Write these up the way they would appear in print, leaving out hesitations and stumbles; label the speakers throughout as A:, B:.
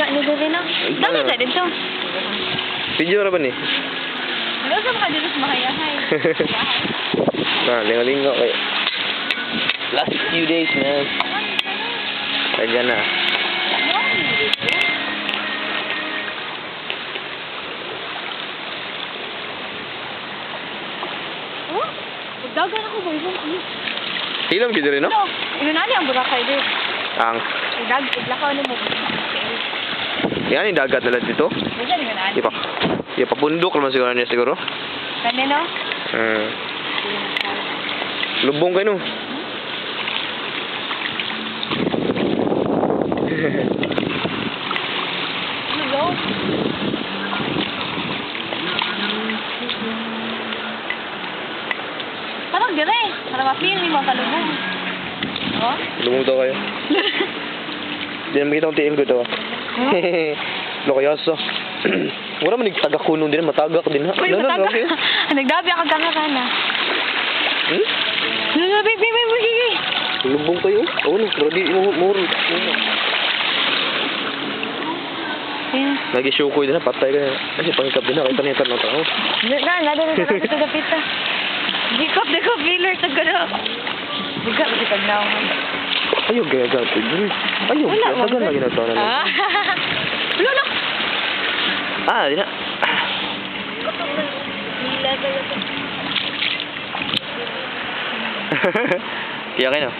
A: Baka ni dili na. Dami ka dito.
B: Video ra ba ni?
A: Ano sa mga dito sa makayahay?
B: Lingo-lingo kayo. Last few days, man. Kaya na.
A: Oh, dagan ako ba ibang
B: Ilang video rin, no?
A: No, inunani ang Boracay din.
B: Ang.
A: Iglakaw ni mo.
B: Yan yung dagat nila dito.
A: Diyan inunani.
B: Ipa pundok naman siguro niya siguro.
A: Kanino?
B: Lubong kayo, no?
A: Ano daw? Parang dire. Parang mapil ni mga kalubong. Oh?
B: Lubong daw kayo. Di na makita kong tiil ko ito. Lokayaso. Wala man nagtaga-kuno din, matagak din ha.
A: Uy, matagak. Nagdabi ako ka na. Baby.
B: Lubong kayo. Oo, no. Pero di muro. Nag-show ko din ha, patay ka na. Kasi pangikap din ha, kahit tanong tao.
A: Nada sa pita. Dikop, Miller, sa gano'n. Dikop, na ako.
B: Ayaw, gaya-gaya. Ayaw, sagan lagi na tao na lang.
A: Wala.
B: Di na. Kaya kayo.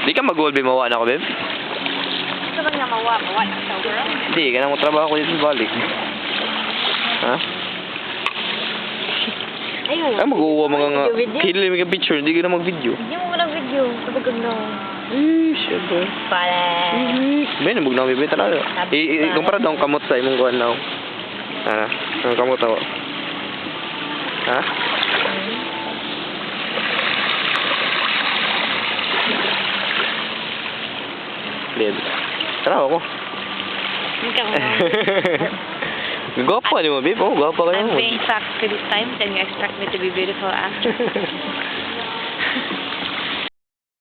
B: Di ka mag-goal mawa na ako, babe?
A: Gusto ba nga mawa na sa world?
B: Hindi, ganang mo trabaho ko dito sa balik. Ha?
A: Ayun.
B: Ay, mag-uwa mga nga. Kailan may picture, hindi ka na mag-video.
A: Hindi mo walang video. Sabag na.
B: Siyempre.
A: Pare.
B: May nabog na bibita na. Kumpara daw ang kamot sa imong kuhan na. Ang kamot ako. Ha? Babe. Tara ako. Gwapa ni mo, babe. Gwapa kayo.
A: I'm being shocked for this time, then you expect me to be beautiful after.